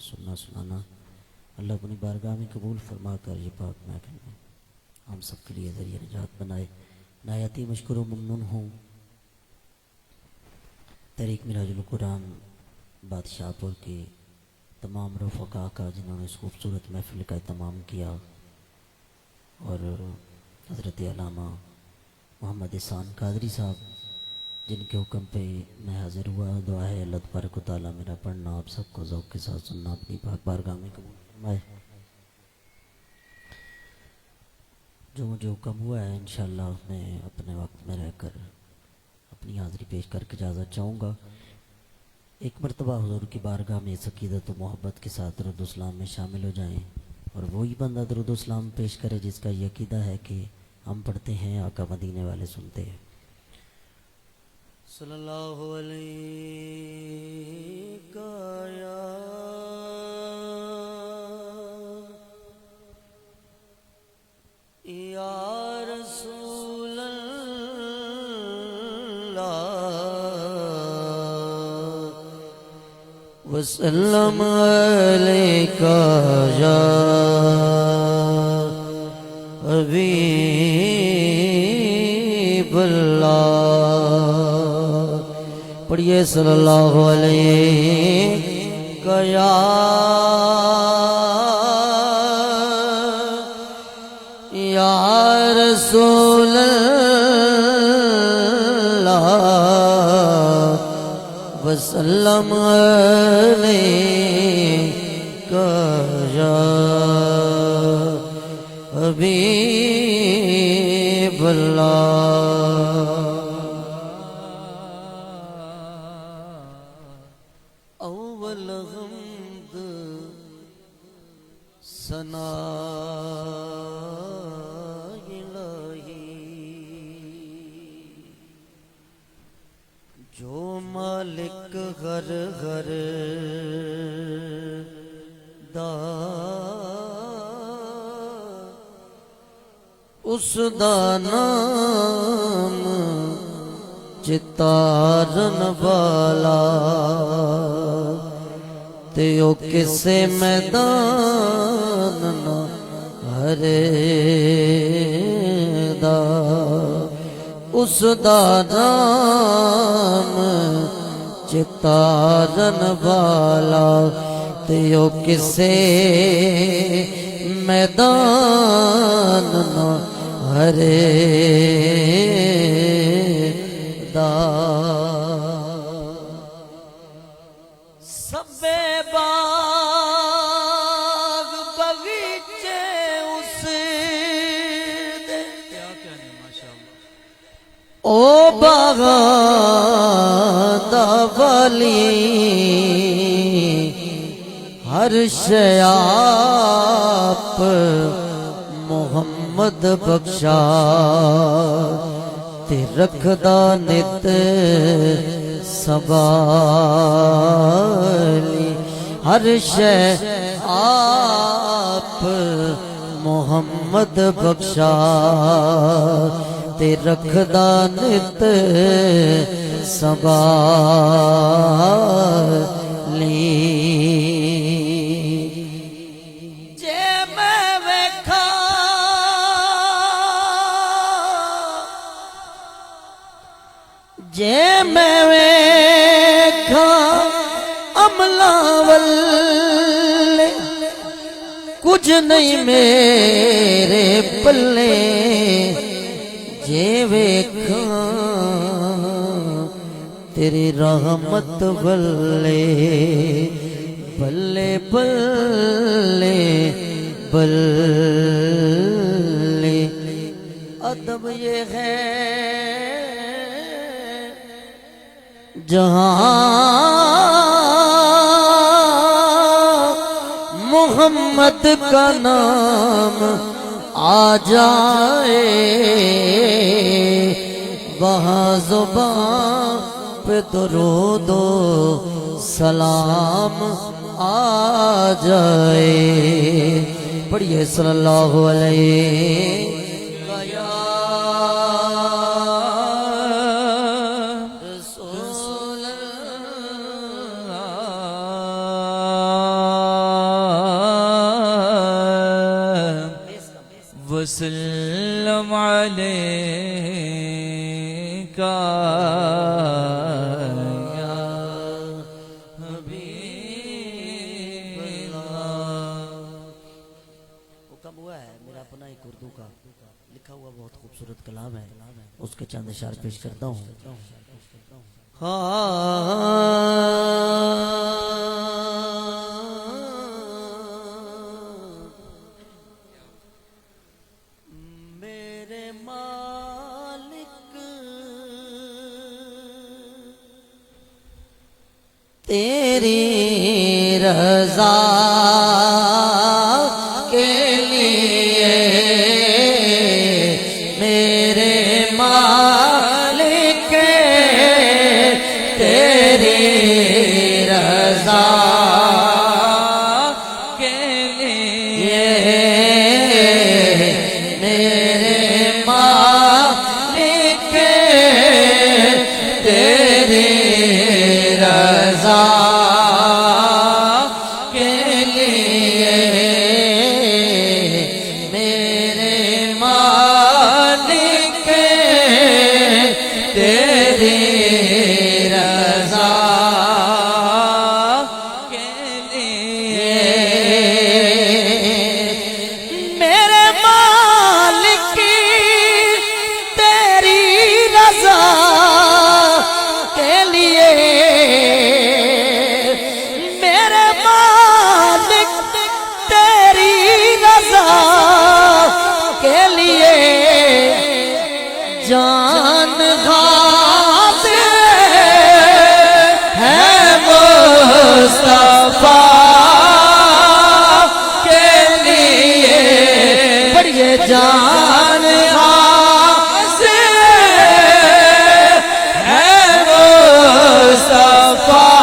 سننا سنانا اللہ اپنی بارگاہ میں قبول فرما کر یہ پاک محفل میں ہم سب کے لیے ذریعہ نجات بنائے. نہایت ہی مشکور و ممنون ہوں تحریک معراج القرآن بادشاہ پور کے تمام رفقاء کا جنہوں نے اس خوبصورت محفل کا اہتمام کیا، اور حضرت علامہ محمد احسان قادری صاحب جن کے حکم پہ میں حاضر ہوا. دعا ہے اللہ تبارک و تعالیٰ میرا پڑھنا آپ سب کو ذوق کے ساتھ سننا اپنی پاک بارگاہ میں قبول فرمائے. جو مجھے حکم ہوا ہے انشاءاللہ میں اپنے وقت میں رہ کر اپنی حاضری پیش کر کے اجازت چاہوں گا. ایک مرتبہ حضور کی بارگاہ میں اس عقیدت و محبت کے ساتھ درود و اسلام میں شامل ہو جائیں، اور وہی بندہ درود و اسلام پیش کرے جس کا یہ عقیدہ ہے کہ ہم پڑھتے ہیں آقا مدینے والے سنتے ہیں. صلی اللہ علیہ یا رسول اللہ وسلم علیکہ یا حبیب اللہ. پڑھیے صلی اللہ علیہ یا رسول اللہ وسلم علیکہ یا حبیب اللہ. اول حمد ثنا جو مالک ہر ہر دا اس دا نام چتارن والا تے او کسے میدان نہ ہرے دا اس دا نام چتارن والا تے او کسے میدان نہ ہرے دا. سبے باغ بغیچے اس دے کیا کہنے ماشاءاللہ او باغاں دا والی ہر شے آپ محمد بخشا تے رکھدا نت سنبھالی. ہر شے آپ محمد بخشا تے رکھدا نت سنبھالی. جے میں ویکھاں عملاں والے کچھ نہیں میرے پلے، جے ویکھاں تیری رحمت والے بلے بلے بلے. ادب یہ ہے جہاں محمد کا نام آ جائے وہاں زبان پہ درود و سلام آ جائے. پڑھیے صلی اللہ علیہ وسلم علیکہ یا حبیب اللہ۔ وہ کب ہوا ہے میرا اپنا ایک اردو کا لکھا ہوا بہت خوبصورت کلام ہے، اس کے چند اشعار پیش کرتا ہوں۔ میرے مالک تیری رضا کے لیے، میرے مالک تیری رضا کے لیے، میرے مالک تیری رضا کے لیے، میرے مالک تیری رضا کے لیے، میرے مالک تیری رضا کے لیے، میرے مالک تیری رضا کے لیے، جان غازی ہے مصطفیٰ کے لیے، پڑھیے جان غازی ہے مصطفیٰ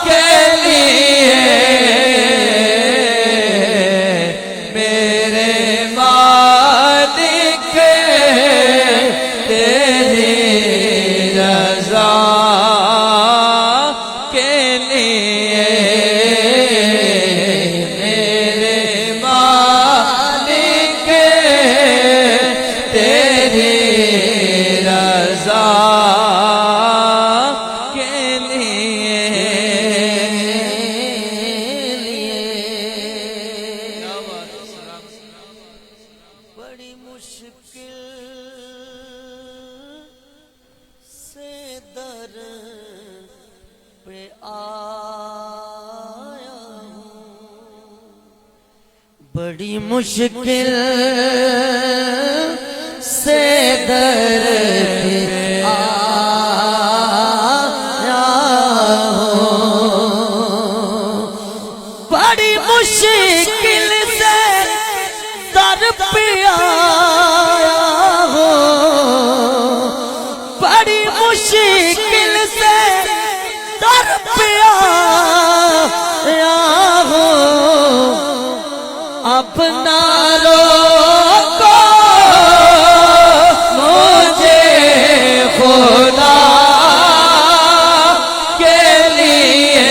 کے لیے، میرے مالک تیری رضا کے لیے، میرے مالک تیری رضا کے لیے۔ بڑی مشکل سے در پہ آیا ہوں، بڑی مشکل سے در پہ آیا ہوں، بڑی مشکل سے در پہ آیا ہوں، بڑی مشکل سے در پہ آیا ہوں، اپنا روکو مجھے خدا کے لیے،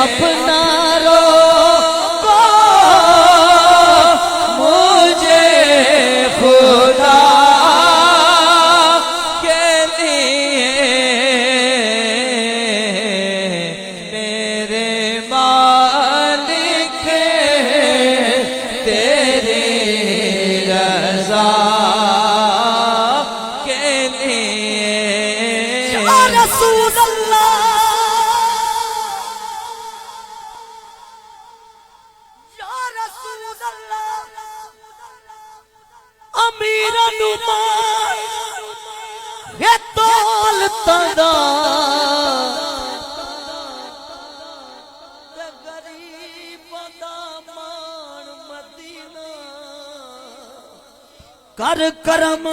اپنا روکو مجھے خدا کے لیے، میرے مالک تیری رضا کے لیے، یا رسول اللہ، یا رسول اللہ، امیر نمان یہ تول تدا غریب دا مان مدینہ کر کرم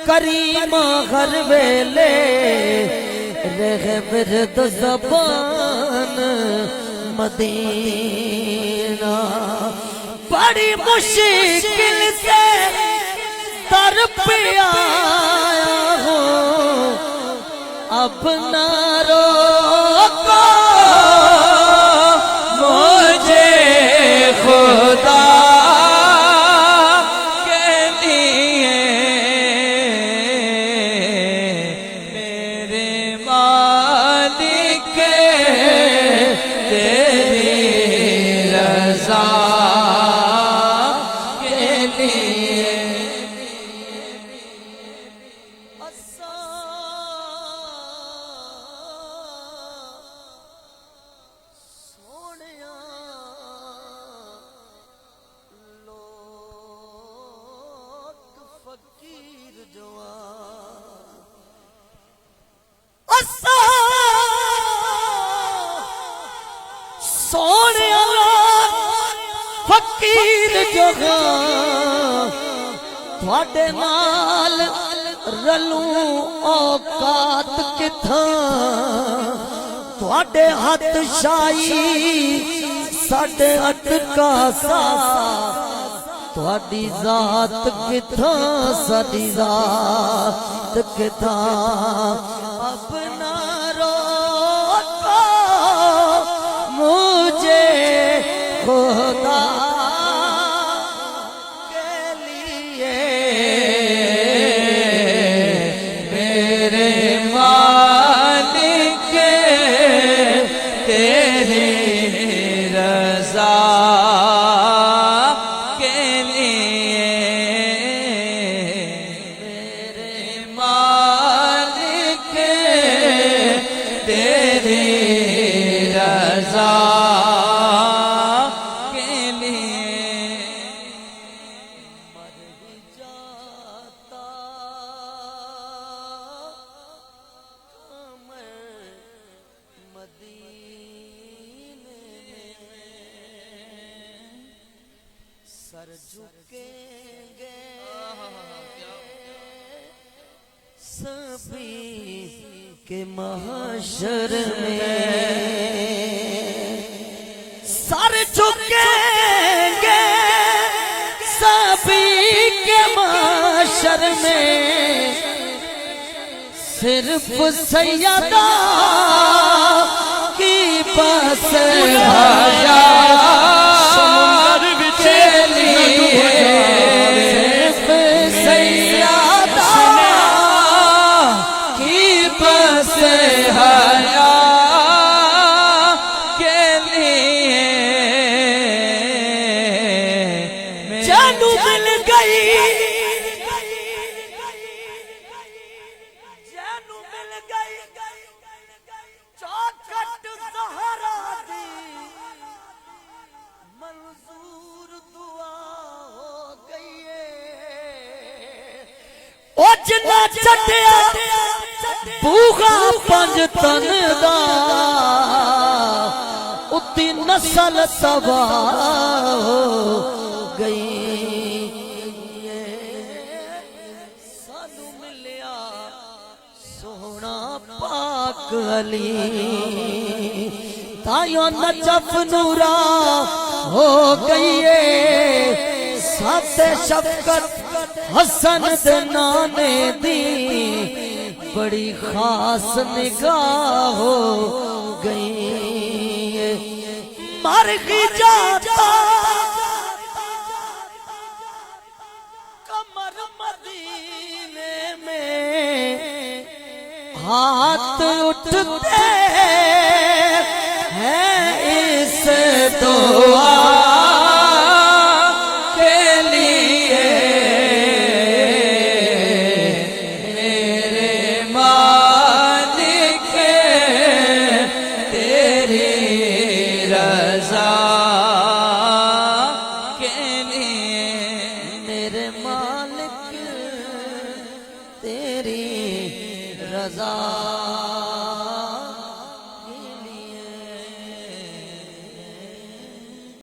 کریم ہر ویلے رہ برد زبان مدینہ، بڑی مشکل سے در پہ آیا ہوں، اپنا روکو مجھے خدا سونے فقیر جو تھوڑے نال رلوں اوقات کتھاں تھوڑے ہاتھ شائی ساڈے اٹکا سا تھوڑی ذات کتھاں ساڈی ذات کتھاں اپنا روکو مجھے خدا کے لیے میرے مالک تیری رضا کے لیے میرے مالک تیری رضا کے لیے مر ہی جاتا میں مدینے میں سر جھکیں گے سبھی کے محشر میں سر جھکیں گے سبھی کے محشر میں صرف سیدہ کی بس حیا سمندر کے لیے صرف سیدہ کی بس حیا کے لیے جانو مل گئی جانو مل گئی چوکھٹ زہرا دی منظور دعا ہو گئی او جنا چٹیا بوغا پنج تن دا اتی نسل تباہ ہو گئی سانو ملیا سونا پاک علی تائیوں نجف نورا ہو گئی سات شفقت حسن دے نانے دی بڑی خاص نگاہ ہو گئی مر ہی جاتا کمر مدینے میں ہاتھ اٹھتے ہیں اس دعا کے لیے میرے مالک تیری رضا کے لیے میرے مالک تیری رضا